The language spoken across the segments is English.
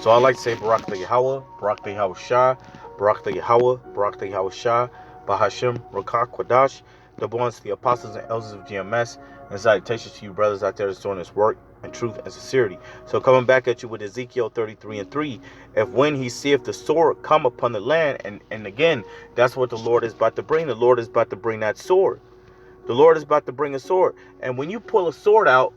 So I like to say Barak the Yahweh, Barak the Yahweh Shah, Barak the Yahweh, Barak the Yahweh Shah, Bahashim, Rakak, Kwadash, the ones to the apostles and elders of GMS, and salutations to you brothers out there that's doing this work in truth and sincerity. So coming back at you with Ezekiel 33:3, if when he seeth the sword come upon the land, and again, that's what the Lord is about to bring. The Lord is about to bring that sword. The Lord is about to bring a sword. And when you pull a sword out,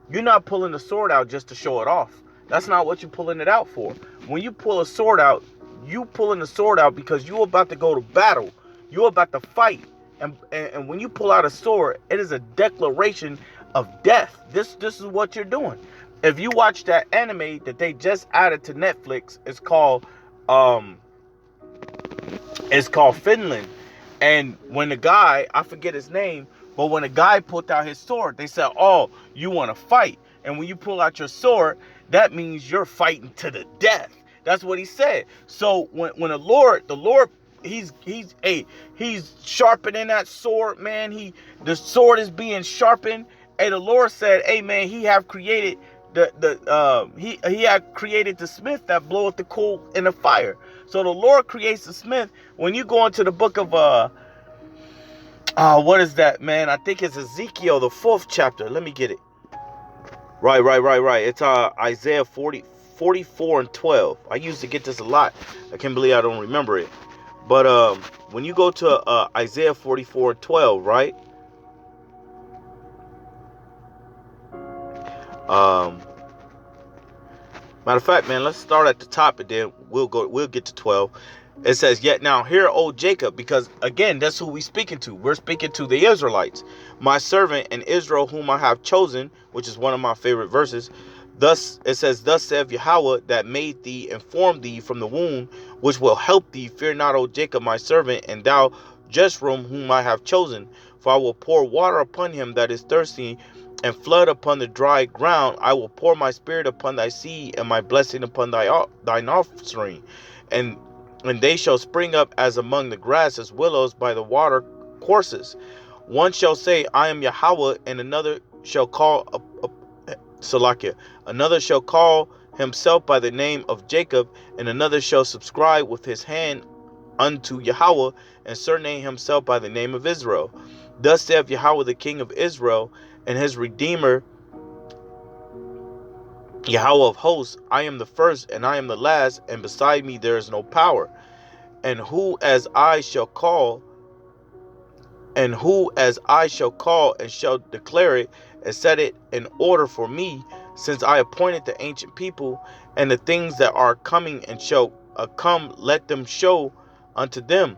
you're not pulling the sword out just to show it off. That's not what you're pulling it out for. When you pull a sword out, you pulling the sword out because you're about to go to battle. You're about to fight. And when you pull out a sword, it is a declaration of death. This is what you're doing. If you watch that anime that they just added to Netflix, it's called Finland. And when the guy, I forget his name, but when the guy pulled out his sword, they said, "Oh, you want to fight?" And when you pull out your sword, that means you're fighting to the death. That's what he said. So when the Lord, he's sharpening that sword, man. The sword is being sharpened. And the Lord said, "Hey, man, he have created he had created the smith that bloweth the coal in the fire." So the Lord creates the smith. When you go into the book of what is that, man? I think it's Ezekiel, the 4th chapter. Let me get it. Right. It's Isaiah 44:12. I used to get this a lot. I can't believe I don't remember it. But when you go to Isaiah 44:12, right? Matter of fact, man, let's start at the top and then we'll get to 12. It says, "Yet now hear, O Jacob," because again, that's who we're speaking to. We're speaking to the Israelites, "my servant in Israel, whom I have chosen," which is one of my favorite verses. Thus it says, "Thus saith Yahweh that made thee and formed thee from the womb, which will help thee. Fear not, O Jacob, my servant, and thou Jeshurun, whom I have chosen. For I will pour water upon him that is thirsty, and flood upon the dry ground. I will pour my spirit upon thy seed, and my blessing upon thine offspring. And they shall spring up as among the grass, as willows by the water courses. One shall say, I am Yahweh, and another shall call another shall call himself by the name of Jacob, and another shall subscribe with his hand unto Yahweh, and surname himself by the name of Israel. Thus saith Yahweh, the King of Israel, and his Redeemer, Yahweh of hosts, I am the first and I am the last, and beside me there is no power. And who as I shall call, and shall declare it, and set it in order for me, since I appointed the ancient people, and the things that are coming and shall come, let them show unto them.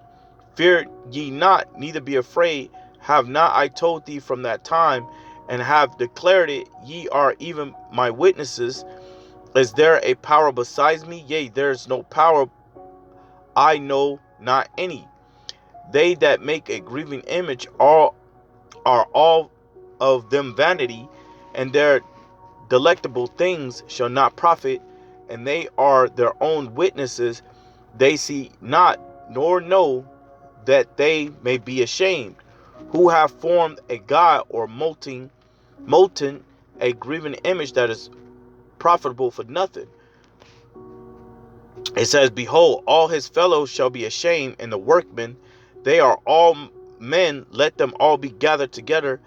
Fear ye not, neither be afraid. Have not I told thee from that time, and have declared it? Ye are even my witnesses. Is there a power besides me? Yea, there is no power, I know not any. They that make a grieving image are all of them vanity, and their delectable things shall not profit, and they are their own witnesses. They see not, nor know, that they may be ashamed. Who have formed a god, or molten a graven image that is profitable for nothing. It says, behold, all his fellows shall be ashamed, and the workmen, they are all men, let them all be gathered together,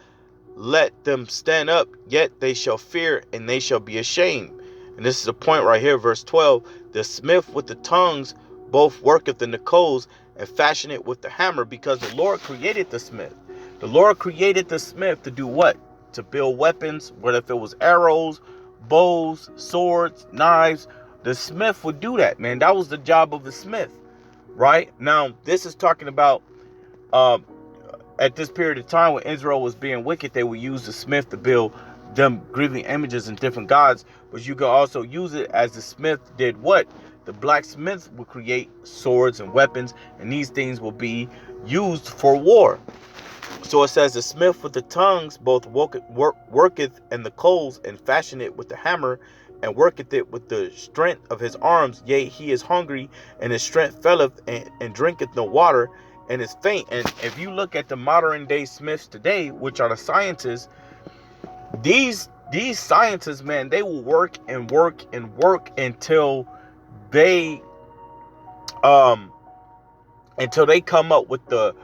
let them stand up, yet they shall fear, and they shall be ashamed. And this is the point right here, verse 12. The smith with the tongues both worketh in the coals, and fashion it with the hammer, because the Lord created the smith. The Lord created the smith to do what? To build weapons, whether if it was arrows, bows, swords, knives. The smith would do that, man. That was the job of the smith, right? Now, this is talking about at this period of time when Israel was being wicked, they would use the smith to build them grieving images and different gods. But you could also use it as the smith did what? The blacksmiths would create swords and weapons, and these things will be used for war. So it says, the smith with the tongues both worketh in the coals, and fashion it with the hammer, and worketh it with the strength of his arms. Yea, he is hungry, and his strength faileth, and drinketh no water, and is faint. And if you look at the modern day smiths today, which are the scientists, these scientists, man, they will work and work and work until they until they come up with the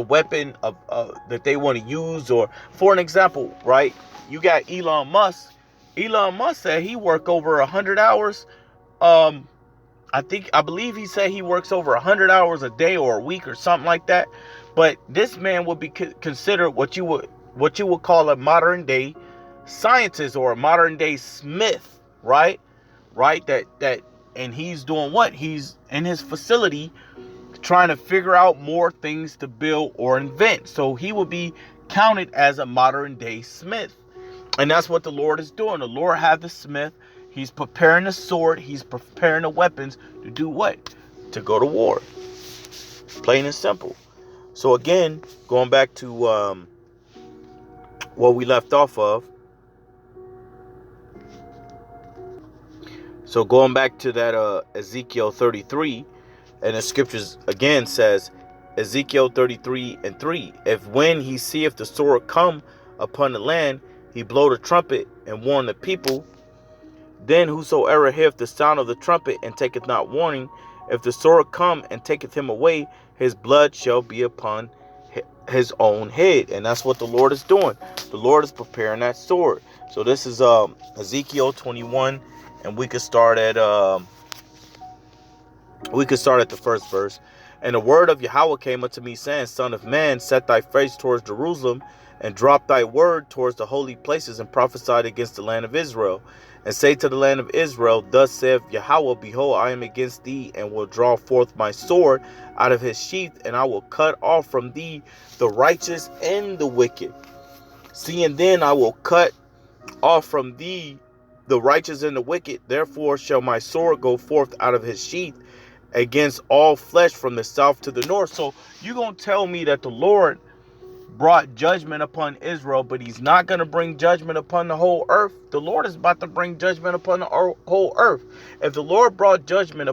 weapon of that they want to use. Or for an example, right, you got Elon Musk. Elon Musk said he worked over 100 hours. I believe he said he works over 100 hours a day or a week or something like that. But this man would be considered what you would call a modern day scientist or a modern day smith, right? That and he's doing what? He's in his facility trying to figure out more things to build or invent. So he would be counted as a modern day smith. And that's what the Lord is doing. The Lord has the smith. He's preparing the sword. He's preparing the weapons to do what? To go to war. Plain and simple. So again, going back to what we left off of. So going back to that Ezekiel 33, and the scriptures again says, Ezekiel 33:3, if when he seeth the sword come upon the land, he blow the trumpet and warn the people, then whosoever heareth the sound of the trumpet and taketh not warning, if the sword come and taketh him away, his blood shall be upon his own head. And that's what the Lord is doing. The Lord is preparing that sword. So this is Ezekiel 21, and we could start at the first verse. And the word of Yahweh came unto me, saying, Son of man, set thy face towards Jerusalem, and drop thy word towards the holy places, and prophesy against the land of Israel. And say to the land of Israel, Thus saith Yahweh, Behold, I am against thee, and will draw forth my sword out of his sheath, and I will cut off from thee the righteous and the wicked. Seeing then I will cut off from thee the righteous and the wicked, therefore shall my sword go forth out of his sheath against all flesh from the south to the north. So you're going to tell me that the Lord brought judgment upon Israel, but he's not going to bring judgment upon the whole earth? The Lord is about to bring judgment upon the whole earth. If the Lord brought judgment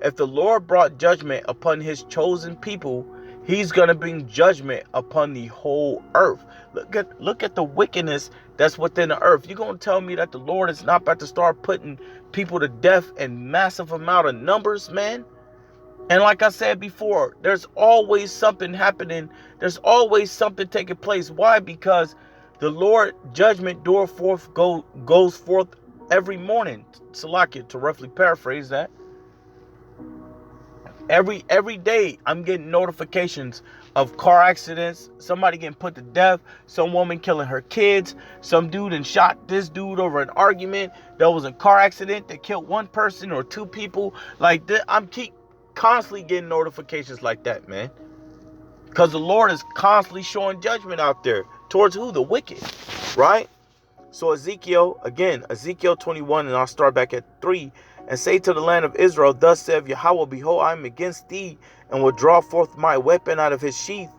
if the Lord brought judgment upon his chosen people, he's going to bring judgment upon the whole earth. Look at the wickedness that's within the earth. You're going to tell me that the Lord is not about to start putting people to death in massive amount of numbers, man? And like I said before, there's always something happening. There's always something taking place. Why? Because the Lord judgment goes forth every morning. Salakia, to roughly paraphrase that. Every day I'm getting notifications of car accidents, somebody getting put to death, some woman killing her kids, some dude and shot this dude over an argument. There was a car accident that killed one person or two people. Like that, I'm constantly getting notifications like that, man. Because the Lord is constantly showing judgment out there towards who? The wicked, right? So Ezekiel 21, and I'll start back at 3. And say to the land of Israel, Thus saith Yahweh, Behold, I am against thee, and will draw forth my weapon out of his sheath,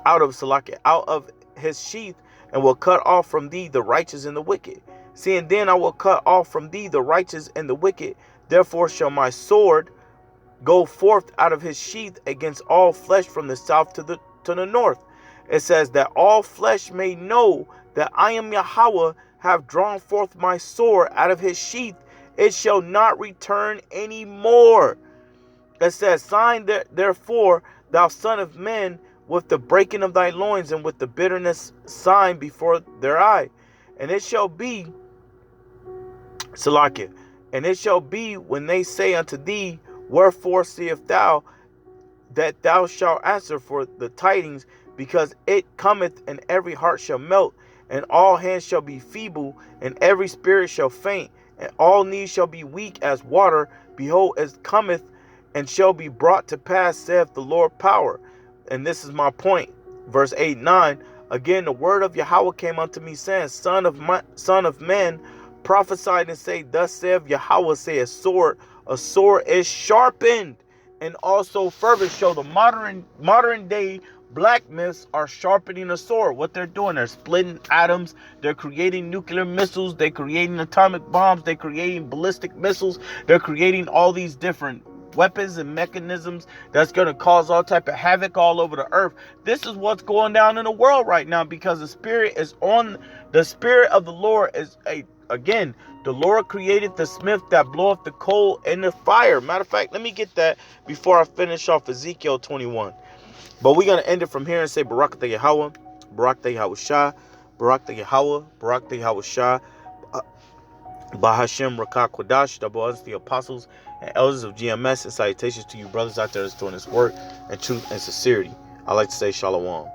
out of his sheath, and will cut off from thee the righteous and the wicked. Seeing then I will cut off from thee the righteous and the wicked, therefore shall my sword go forth out of his sheath against all flesh from the south to the north. It says that all flesh may know that I am Yahweh, have drawn forth my sword out of his sheath. It shall not return any more. It says, Sign therefore, thou son of man, with the breaking of thy loins, and with the bitterness sign before their eye. And it shall be, Salakia, and it shall be when they say unto thee, Wherefore seest thou, that thou shalt answer for the tidings, because it cometh, and every heart shall melt, and all hands shall be feeble, and every spirit shall faint, and all knees shall be weak as water. Behold, it cometh, and shall be brought to pass, saith the Lord power. And this is my point. Verse 8-9. Again, the word of Yahweh came unto me, saying, Son of man, prophesy and say, Thus saith Yahweh, say a sword is sharpened. And also further show the modern day black myths are sharpening a sword. What they're doing, they're splitting atoms, they're creating nuclear missiles, they're creating atomic bombs, they're creating ballistic missiles, they're creating all these different weapons and mechanisms that's going to cause all type of havoc all over the earth. This is what's going down in the world right now, because the spirit of the Lord is a again, the Lord created the smith that bloweth the coal and the fire. Matter of fact, let me get that before I finish off Ezekiel 21. But we're going to end it from here and say Barak the Yahweh, Barak the Yahweh Shah, Barak the Yahweh, Barak the Yahweh Shah, Bahashem Rakah Kodash, double honors to the apostles and elders of GMS, and salutations to you brothers out there that's doing this work in truth and sincerity. I like to say Shalom.